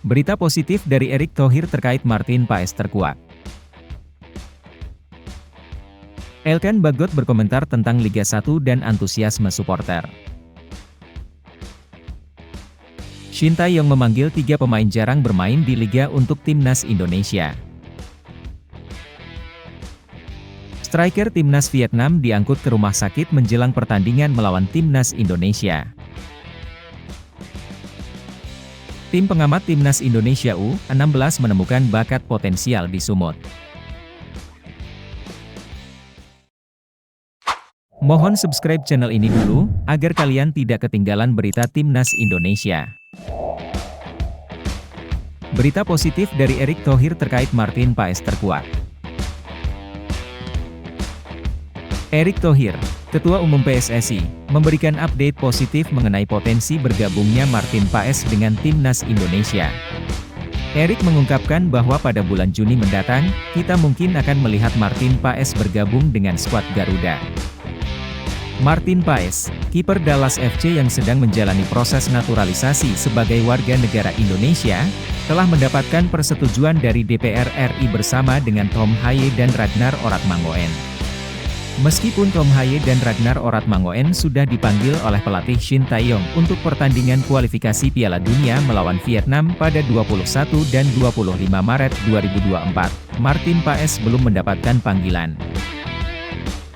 Berita positif dari Erick Thohir terkait Martin Paes terkuak. Elkan Bagot berkomentar tentang Liga 1 dan antusiasme supporter. Shin Tae-yong memanggil 3 pemain jarang bermain di Liga untuk Timnas Indonesia. Striker Timnas Vietnam diangkut ke rumah sakit menjelang pertandingan melawan Timnas Indonesia. Tim pengamat Timnas Indonesia U16 menemukan bakat potensial di Sumut. Mohon subscribe channel ini dulu, agar kalian tidak ketinggalan berita Timnas Indonesia. Berita positif dari Erick Thohir terkait Martin Paes terkuak. Erick Thohir, Ketua Umum PSSI, memberikan update positif mengenai potensi bergabungnya Martin Paes dengan Timnas Indonesia. Erick mengungkapkan bahwa pada bulan Juni mendatang, kita mungkin akan melihat Martin Paes bergabung dengan skuad Garuda. Martin Paes, kiper Dallas FC yang sedang menjalani proses naturalisasi sebagai warga negara Indonesia, telah mendapatkan persetujuan dari DPR RI bersama dengan Tom Haye dan Ragnar Oratmangoen. Meskipun Tom Haye dan Ragnar Oratmangoen sudah dipanggil oleh pelatih Shin Tae-yong untuk pertandingan kualifikasi Piala Dunia melawan Vietnam pada 21 dan 25 Maret 2024, Martin Paes belum mendapatkan panggilan.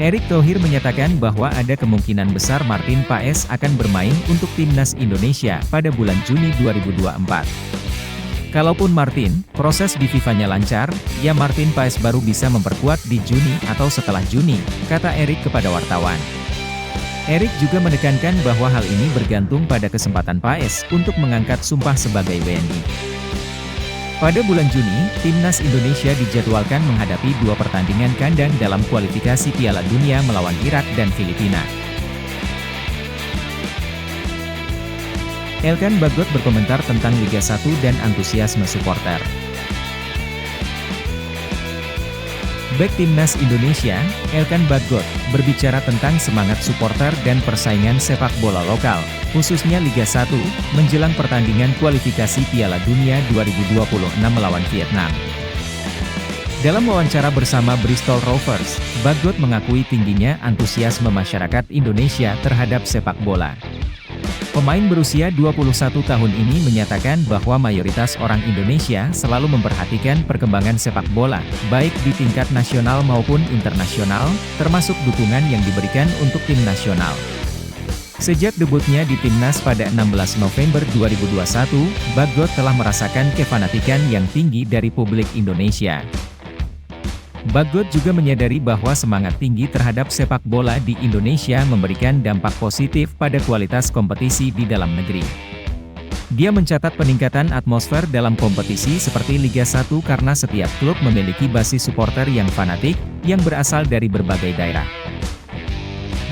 Erick Thohir menyatakan bahwa ada kemungkinan besar Martin Paes akan bermain untuk Timnas Indonesia pada bulan Juni 2024. Kalaupun Martin, proses di FIFA-nya lancar, ya Martin Paes baru bisa memperkuat di Juni atau setelah Juni, kata Erick kepada wartawan. Erick juga menekankan bahwa hal ini bergantung pada kesempatan Paes untuk mengangkat sumpah sebagai WNI. Pada bulan Juni, Timnas Indonesia dijadwalkan menghadapi 2 pertandingan kandang dalam kualifikasi Piala Dunia melawan Irak dan Filipina. Elkan Bagot berkomentar tentang Liga 1 dan antusiasme supporter. Bek Timnas Indonesia, Elkan Bagot, berbicara tentang semangat supporter dan persaingan sepak bola lokal, khususnya Liga 1, menjelang pertandingan kualifikasi Piala Dunia 2026 melawan Vietnam. Dalam wawancara bersama Bristol Rovers, Bagot mengakui tingginya antusiasme masyarakat Indonesia terhadap sepak bola. Pemain berusia 21 tahun ini menyatakan bahwa mayoritas orang Indonesia selalu memperhatikan perkembangan sepak bola, baik di tingkat nasional maupun internasional, termasuk dukungan yang diberikan untuk tim nasional. Sejak debutnya di Timnas pada 16 November 2021, Bagot telah merasakan kefanatikan yang tinggi dari publik Indonesia. Bagot juga menyadari bahwa semangat tinggi terhadap sepak bola di Indonesia memberikan dampak positif pada kualitas kompetisi di dalam negeri. Dia mencatat peningkatan atmosfer dalam kompetisi seperti Liga 1 karena setiap klub memiliki basis supporter yang fanatik, yang berasal dari berbagai daerah.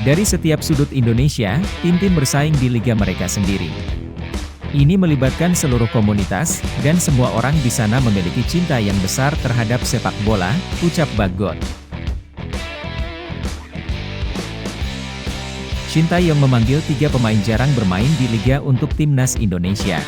Dari setiap sudut Indonesia, tim-tim bersaing di liga mereka sendiri. Ini melibatkan seluruh komunitas, dan semua orang di sana memiliki cinta yang besar terhadap sepak bola, ucap Bagot. Shin Tae-yong memanggil 3 pemain jarang bermain di Liga untuk Timnas Indonesia.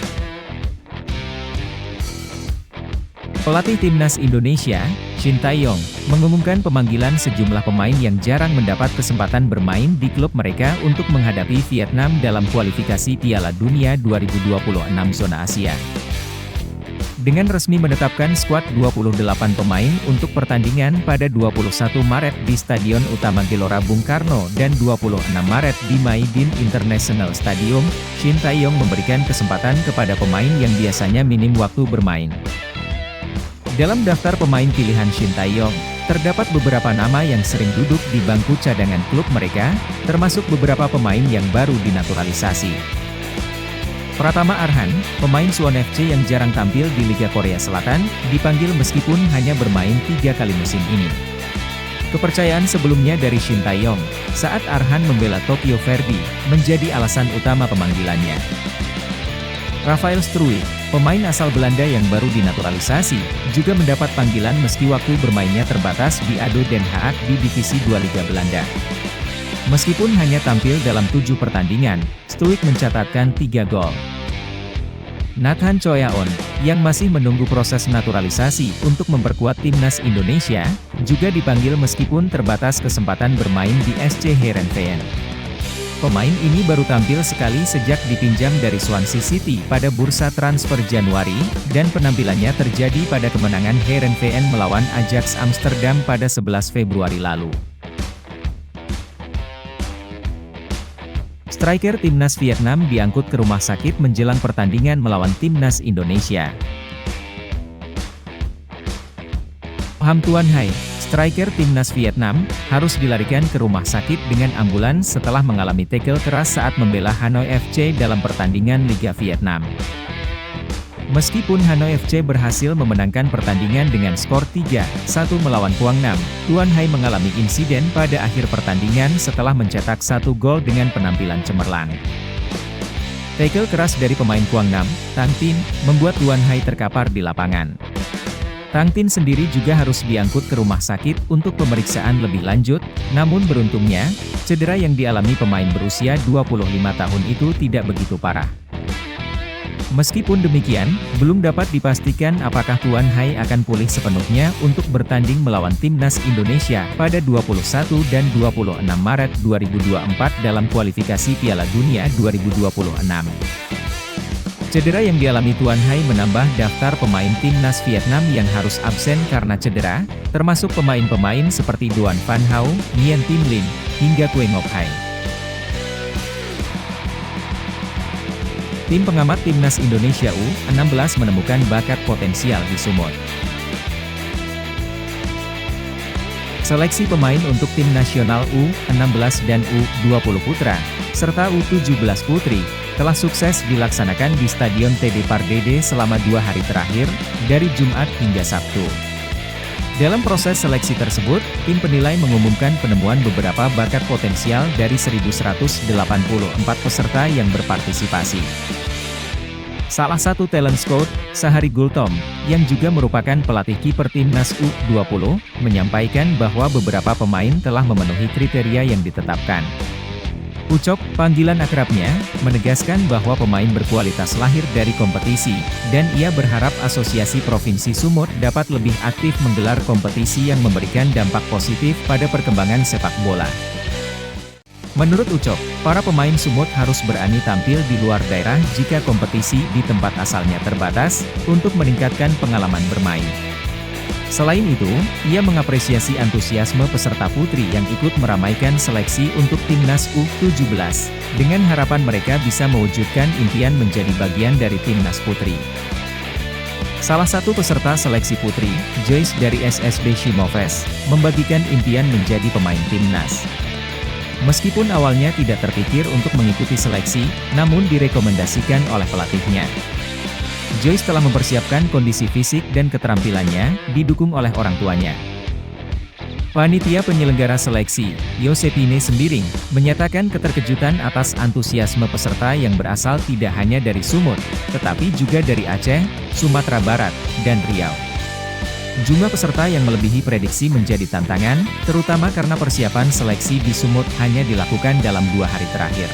Pelatih Timnas Indonesia, Shin Tae-yong, mengumumkan pemanggilan sejumlah pemain yang jarang mendapat kesempatan bermain di klub mereka untuk menghadapi Vietnam dalam kualifikasi Piala Dunia 2026 zona Asia. Dengan resmi menetapkan skuad 28 pemain untuk pertandingan pada 21 Maret di Stadion Utama Gelora Bung Karno dan 26 Maret di Maidin International Stadium, Shin Tae-yong memberikan kesempatan kepada pemain yang biasanya minim waktu bermain. Dalam daftar pemain pilihan Shin Tae-yong, terdapat beberapa nama yang sering duduk di bangku cadangan klub mereka, termasuk beberapa pemain yang baru dinaturalisasi. Pratama Arhan, pemain Suwon FC yang jarang tampil di Liga Korea Selatan, dipanggil meskipun hanya bermain 3 kali musim ini. Kepercayaan sebelumnya dari Shin Tae-yong, saat Arhan membela Tokyo Verdy, menjadi alasan utama pemanggilannya. Rafael Struijk, pemain asal Belanda yang baru dinaturalisasi, juga mendapat panggilan meski waktu bermainnya terbatas di ADO Den Haag di Divisi 2 Liga Belanda. Meskipun hanya tampil dalam 7 pertandingan, Struijk mencatatkan 3 gol. Nathan Choyaon, yang masih menunggu proses naturalisasi untuk memperkuat timnas Indonesia, juga dipanggil meskipun terbatas kesempatan bermain di SC Heerenveen. Pemain ini baru tampil sekali sejak dipinjam dari Swansea City pada bursa transfer Januari, dan penampilannya terjadi pada kemenangan Heerenveen melawan Ajax Amsterdam pada 11 Februari lalu. Striker timnas Vietnam diangkut ke rumah sakit menjelang pertandingan melawan timnas Indonesia. Pham Tuan Hai, striker timnas Vietnam, harus dilarikan ke rumah sakit dengan ambulans setelah mengalami tackle keras saat membela Hanoi FC dalam pertandingan Liga Vietnam. Meskipun Hanoi FC berhasil memenangkan pertandingan dengan skor 3-1 melawan Quang Nam, Tuan Hai mengalami insiden pada akhir pertandingan setelah mencetak 1 gol dengan penampilan cemerlang. Tackle keras dari pemain Quang Nam, Tang Tin, membuat Tuan Hai terkapar di lapangan. Tang Tin sendiri juga harus diangkut ke rumah sakit untuk pemeriksaan lebih lanjut, namun beruntungnya, cedera yang dialami pemain berusia 25 tahun itu tidak begitu parah. Meskipun demikian, belum dapat dipastikan apakah Tuan Hai akan pulih sepenuhnya untuk bertanding melawan timnas Indonesia pada 21 dan 26 Maret 2024 dalam kualifikasi Piala Dunia 2026. Cedera yang dialami Tuan Hai menambah daftar pemain timnas Vietnam yang harus absen karena cedera, termasuk pemain-pemain seperti Doan Van Hau, Nguyen Thanh Linh, hingga Quay Ngọc Hai. Tim pengamat timnas Indonesia U16 menemukan bakat potensial di Sumut. Seleksi pemain untuk tim nasional U16 dan U20 putra, serta U17 putri, telah sukses dilaksanakan di Stadion TD Pardede selama 2 hari terakhir, dari Jumat hingga Sabtu. Dalam proses seleksi tersebut, tim penilai mengumumkan penemuan beberapa bakat potensial dari 1.184 peserta yang berpartisipasi. Salah satu talent scout, Sahari Gultom, yang juga merupakan pelatih kiper timnas U20, menyampaikan bahwa beberapa pemain telah memenuhi kriteria yang ditetapkan. Ucok, panggilan akrabnya, menegaskan bahwa pemain berkualitas lahir dari kompetisi, dan ia berharap Asosiasi Provinsi Sumut dapat lebih aktif menggelar kompetisi yang memberikan dampak positif pada perkembangan sepak bola. Menurut Ucok, para pemain Sumut harus berani tampil di luar daerah jika kompetisi di tempat asalnya terbatas, untuk meningkatkan pengalaman bermain. Selain itu, ia mengapresiasi antusiasme peserta putri yang ikut meramaikan seleksi untuk timnas U17, dengan harapan mereka bisa mewujudkan impian menjadi bagian dari timnas putri. Salah satu peserta seleksi putri, Joyce dari SSB Shimoves, membagikan impian menjadi pemain timnas. Meskipun awalnya tidak terpikir untuk mengikuti seleksi, namun direkomendasikan oleh pelatihnya. Joyce telah mempersiapkan kondisi fisik dan keterampilannya, didukung oleh orang tuanya. Panitia penyelenggara seleksi, Yosepine Sembiring, menyatakan keterkejutan atas antusiasme peserta yang berasal tidak hanya dari Sumut, tetapi juga dari Aceh, Sumatera Barat, dan Riau. Jumlah peserta yang melebihi prediksi menjadi tantangan, terutama karena persiapan seleksi di Sumut hanya dilakukan dalam 2 hari terakhir.